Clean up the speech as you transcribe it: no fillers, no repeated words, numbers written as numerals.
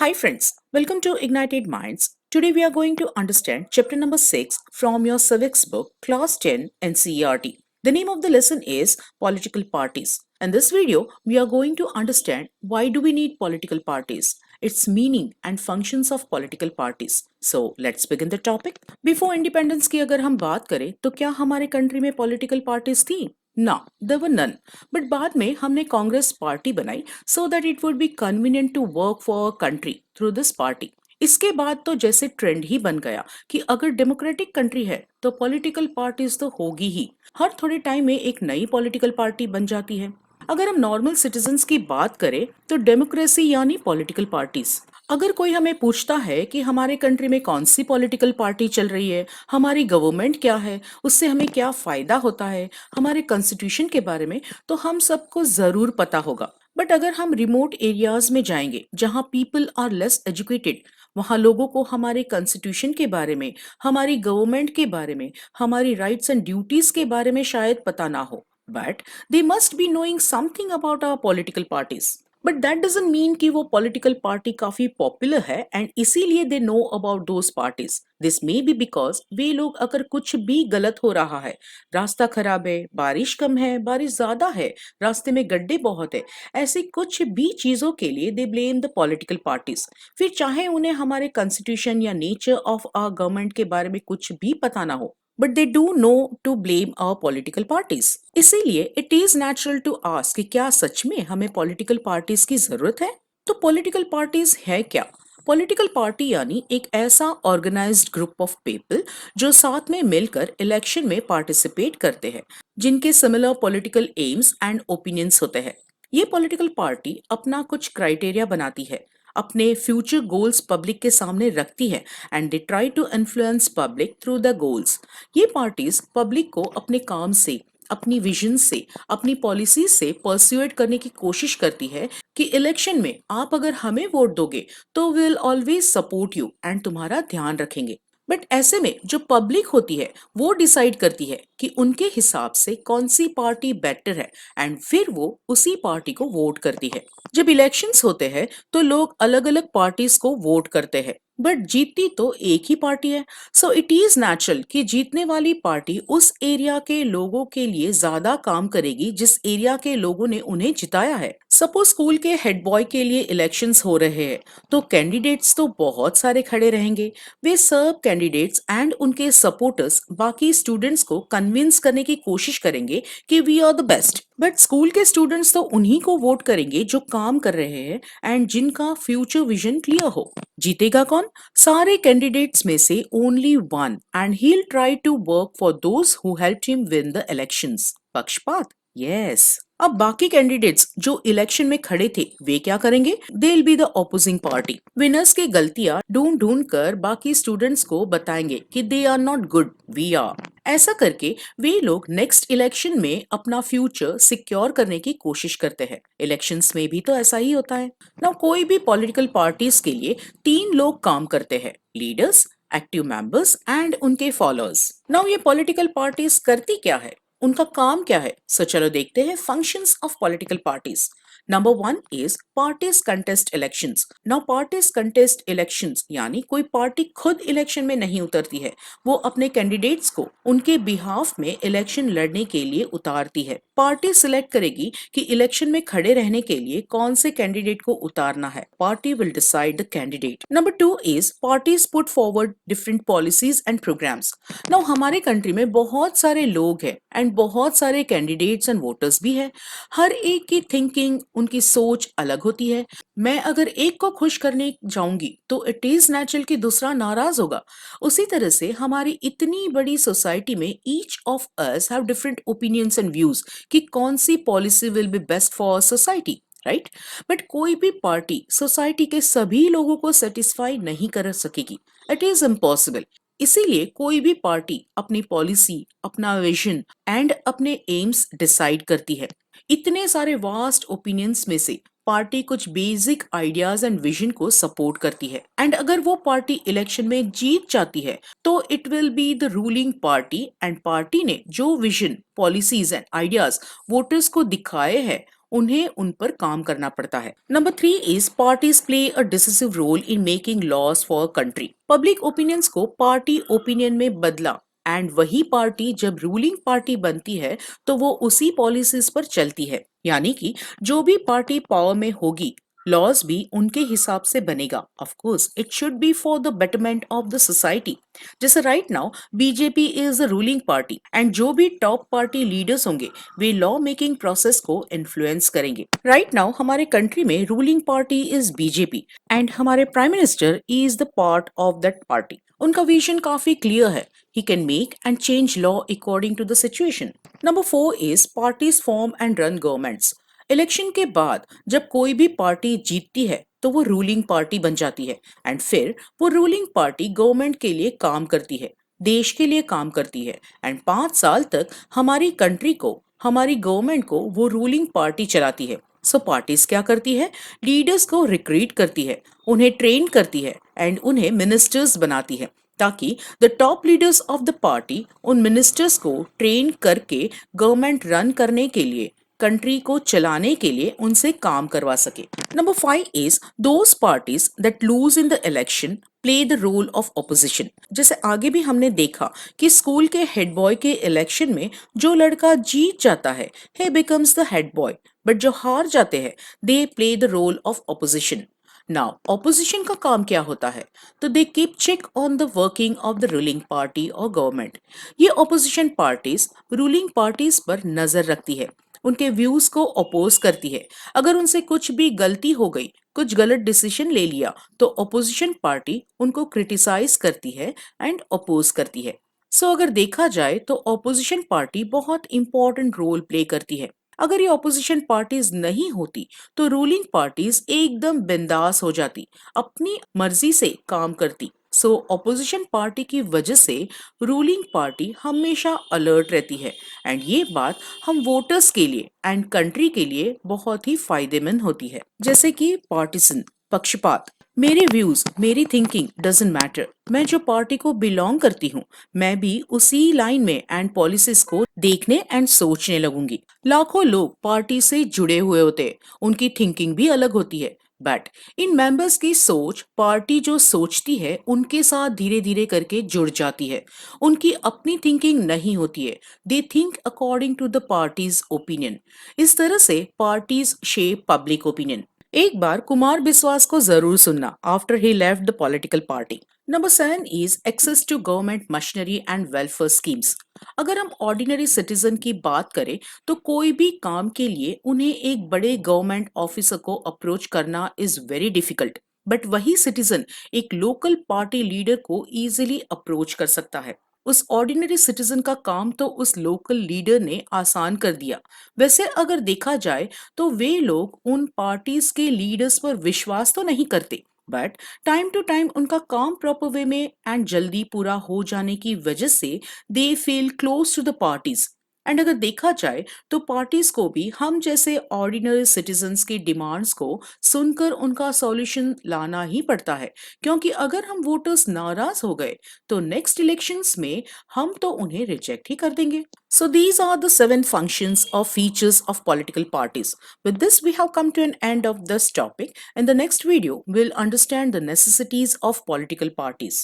Hi friends, welcome to Ignited Minds. Today we are going to understand chapter number 6 from your civics book class 10 NCERT. The name of the lesson is political parties. In this video we are going to understand why do we need political parties, its meaning and functions of political parties. So let's begin the topic. Before independence की अगर हम बात करें तो क्या हमारे country में political parties थी? ना, देयर वर नन. बट बाद में हमने कांग्रेस पार्टी बनाई so that it would be convenient to work for our country through this party. इसके बाद तो जैसे ट्रेंड ही बन गया कि अगर डेमोक्रेटिक कंट्री है तो पॉलिटिकल पार्टीज तो होगी ही. हर थोड़े टाइम में एक नई पॉलिटिकल पार्टी बन जाती है. अगर हम नॉर्मल सिटीजन्स की बात करें तो डेमोक्रेसी यानी पॉलिटिकल पार्टीज. अगर कोई हमें पूछता है कि हमारे कंट्री में कौन सी पॉलिटिकल पार्टी चल रही है, हमारी गवर्नमेंट क्या है, उससे हमें क्या फायदा होता है, हमारे कॉन्स्टिट्यूशन के बारे में, तो हम सबको जरूर पता होगा. बट अगर हम रिमोट एरियाज में जाएंगे जहां पीपल आर लेस एजुकेटेड, वहां लोगों को हमारे कॉन्स्टिट्यूशन के बारे में, हमारी गवर्नमेंट के बारे में, हमारी राइट्स एंड ड्यूटीज के बारे में शायद पता ना हो. But they must be knowing something about our political parties. But that doesn't mean कि वो पॉलिटिकल पार्टी काफी पॉपुलर है एंड इसीलिए they know about those parties. This may be because वे लोग अगर कुछ भी गलत हो रहा है, रास्ता खराब है, बारिश कम है, बारिश ज्यादा है, रास्ते में गड्ढे बहुत है, ऐसी कुछ भी चीजों के लिए they blame the political parties. फिर चाहे उन्हें हमारे कॉन्स्टिट्यूशन या नेचर ऑफ आवर गवर्नमेंट के बारे में कुछ भी पता ना हो, but they do know to blame our political parties. इसीलिए it is natural to ask कि क्या सच में हमें पॉलिटिकल पार्टीज की जरूरत है. तो पॉलिटिकल पार्टीज है क्या? पॉलिटिकल पार्टी यानी एक ऐसा ऑर्गेनाइज्ड ग्रुप ऑफ पीपल जो साथ में मिलकर इलेक्शन में पार्टिसिपेट करते हैं, जिनके similar political AIIMS and opinions होते हैं. ये पॉलिटिकल पार्टी अपना कुछ क्राइटेरिया बनाती है, अपने फ्यूचर गोल्स पब्लिक के सामने रखती है and they try to influence public through the goals. ये पार्टीज पब्लिक को अपने काम से, अपनी विजन से, अपनी पॉलिसी से परस्यूएट करने की कोशिश करती है कि इलेक्शन में आप अगर हमें वोट दोगे तो will always support you and तुम्हारा ध्यान रखेंगे. बट ऐसे में जो पब्लिक होती है वो डिसाइड करती है कि उनके हिसाब से कौन सी पार्टी बेटर है एंड फिर वो उसी पार्टी को वोट करती है. जब इलेक्शंस होते हैं तो लोग अलग अलग पार्टीज को वोट करते हैं, बट जीतती तो एक ही पार्टी है. सो इट इज नेचुरल कि जीतने वाली पार्टी उस एरिया के लोगों के लिए ज्यादा काम करेगी जिस एरिया के लोगों ने उन्हें जिताया है. सपोज स्कूल के हेड बॉय के लिए इलेक्शंस हो रहे हैं तो कैंडिडेट्स तो बहुत सारे खड़े रहेंगे. वे सब कैंडिडेट्स एंड उनके सपोर्टर्स बाकी स्टूडेंट्स को कन्विंस करने की कोशिश करेंगे कि we are the best. But school के स्टूडेंट्स तो उन्हीं को वोट करेंगे जो काम कर रहे हैं एंड जिनका फ्यूचर विजन क्लियर हो. जीतेगा कौन? सारे कैंडिडेट्स में से only one and he will try to work for those who helped him win the elections. पक्षपात? यस. अब बाकी कैंडिडेट्स जो इलेक्शन में खड़े थे वे क्या करेंगे? They will be the opposing party. Winners की गलतियां ढूंढ ढूंढ कर बाकी स्टूडेंट्स को बताएंगे कि they are not good, we are. ऐसा करके वे लोग नेक्स्ट इलेक्शन में अपना फ्यूचर सिक्योर करने की कोशिश करते हैं. इलेक्शंस में भी तो ऐसा ही होता है ना. कोई भी पॉलिटिकल पार्टीज के लिए तीन लोग काम करते हैं: लीडर्स, एक्टिव मेंबर्स एंड उनके फॉलोअर्स. नाउ ये पॉलिटिकल पार्टीज करती क्या है, उनका काम क्या है? सो चलो देखते हैं functions of political parties. Number one is parties contest elections. Now parties contest elections यानी कोई पार्टी खुद इलेक्शन में नहीं उतरती है, वो अपने कैंडिडेट्स को उनके बिहाफ में इलेक्शन लड़ने के लिए उतारती है. पार्टी सिलेक्ट करेगी कि इलेक्शन में खड़े रहने के लिए कौन से कैंडिडेट को उतारना है. Party will decide the candidate. Number two is parties put forward different policies and programmes. Now हमारे कंट्री में बहुत सारे लोग हैं एंड बहुत सारे कैंडिडेट्स एंड वोटर्स भी हैं. हर एक की थिंकिंग, उनकी सोच अलग होती है. मैं अगर एक को खुश करने जाऊंगी तो इट इज नेचुरल कि दूसरा नाराज होगा. उसी तरह से हमारी इतनी बड़ी सोसाइटी में each of us have different opinions and views कि कौन सी policy will be best for society, right? But कोई भी पार्टी सोसाइटी के सभी लोगों को सेटिस्फाई नहीं कर सकेगी. It is impossible. इसीलिए कोई भी पार्टी अपनी पॉलिसी, अपना विजन एंड अपने एम्स डिसाइड करती है. इतने सारे वास्ट ओपिनियंस में से पार्टी कुछ बेसिक आइडियाज एंड विजन को सपोर्ट करती है एंड अगर वो पार्टी इलेक्शन में जीत जाती है तो it will be the ruling party and party ने जो vision, policies and ideas voters को दिखाए हैं उन्हें उन पर काम करना पड़ता है। Number 3 is parties play a decisive role in making laws for country. Public opinions को पार्टी ओपिनियन में बदला एंड वही पार्टी जब रूलिंग पार्टी बनती है तो वो उसी पॉलिसीज पर चलती है। यानी कि जो भी पार्टी पावर में होगी लॉज भी उनके हिसाब से बनेगा। Of course it should be for the betterment of the society. जैसे right now BJP is the ruling party and जो भी टॉप पार्टी लीडर्स होंगे वे लॉ मेकिंग प्रोसेस को इन्फ्लुएंस करेंगे। राइट नाउ हमारे कंट्री में ruling party is BJP and हमारे prime minister is the part of that party. उनका विजन काफी क्लियर है। He can make and change law according to the situation. Number 4 is parties form and run governments. Election के बाद जब कोई भी party जीतती है तो वो रूलिंग पार्टी बन जाती है एंड फिर वो रूलिंग पार्टी गवर्नमेंट के लिए काम करती है, देश के लिए काम करती है एंड 5 साल तक हमारी कंट्री को, हमारी गवर्नमेंट को वो रूलिंग पार्टी चलाती है। सो पार्टीज क्या करती है? लीडर्स को रिक्रूट करती है, उन्हें ट्रेन करती है एंड उन्हें मिनिस्टर्स बनाती है ताकि the top leaders of the party उन मिनिस्टर्स को ट्रेन करके गवर्नमेंट रन करने के लिए, कंट्री को चलाने के लिए उनसे काम करवा सके। Number 5 is those parties that lose in the election play the role of opposition. जैसे आगे भी हमने देखा कि स्कूल के हेड बॉय के इलेक्शन में जो लड़का जीत जाता है he becomes the head boy, but जो हार जाते हैं they play the role of opposition. Now opposition का काम क्या होता है? तो they keep check on the working of the ruling party और गवर्नमेंट। ये ऑपोजिशन पार्टीज रूलिंग पार्टीज पर नजर रखती है, उनके व्यूज को अपोज करती है। अगर उनसे कुछ भी गलती हो गई, कुछ गलत डिसीजन ले लिया तो ऑपोजिशन पार्टी उनको क्रिटिसाइज करती है एंड अपोज करती है। सो अगर देखा जाए तो ऑपोजिशन पार्टी बहुत इंपॉर्टेंट रोल प्ले करती है। अगर ये ऑपोजिशन पार्टीज नहीं होती तो रूलिंग पार्टीज एकदम बिंदास हो जाती, अपनी मर्जी से काम करती। सो ऑपोजिशन पार्टी की वजह से रूलिंग पार्टी हमेशा अलर्ट रहती है एंड ये बात हम वोटर्स के लिए एंड कंट्री के लिए बहुत ही फायदेमंद होती है। जैसे कि पार्टीसन, पक्षपात। मेरे व्यूज, मेरी थिंकिंग डजंट मैटर। मैं जो पार्टी को बिलोंग करती हूँ मैं भी उसी लाइन में एंड पॉलिसीज को देखने एंड सोचने लगूंगी। लाखों लोग पार्टी से जुड़े हुए होते हैं, उनकी थिंकिंग भी अलग होती है बट इन मेंबर्स की सोच पार्टी जो सोचती है उनके साथ धीरे धीरे करके जुड़ जाती है। उनकी अपनी थिंकिंग नहीं होती है, they think according to the parties opinion. इस तरह से पार्टीज शेप पब्लिक ओपिनियन। एक बार कुमार बिस्वास को जरूर सुनना after he left the political party. Number 7 is access to government machinery and welfare schemes. अगर हम ऑर्डिनरी सिटीजन की बात करें तो कोई भी काम के लिए उन्हें एक बड़े गवर्नमेंट ऑफिसर को अप्रोच करना इज वेरी डिफिकल्ट, बट वही सिटीजन एक लोकल पार्टी लीडर को इजीली अप्रोच कर सकता है। उस ऑर्डिनरी सिटीजन का काम तो उस लोकल लीडर ने आसान कर दिया। वैसे अगर देखा जाए तो वे लोग उन पार्टीज के लीडर्स पर विश्वास तो नहीं करते बट टाइम टू टाइम उनका काम प्रॉपर वे में एंड जल्दी पूरा हो जाने की वजह से they feel close to the parties. And अगर देखा जाए तो पार्टीज को भी हम जैसे ऑर्डिनरी सिटीजन्स की डिमांड्स को सुनकर उनका सॉल्यूशन लाना ही पड़ता है, क्योंकि अगर हम वोटर्स नाराज हो गए तो नेक्स्ट इलेक्शंस में हम तो उन्हें रिजेक्ट ही कर देंगे। So these are the 7 functions or features of political parties. With this, we have come to an end of this topic. In the next video, we'll understand the necessities of political parties.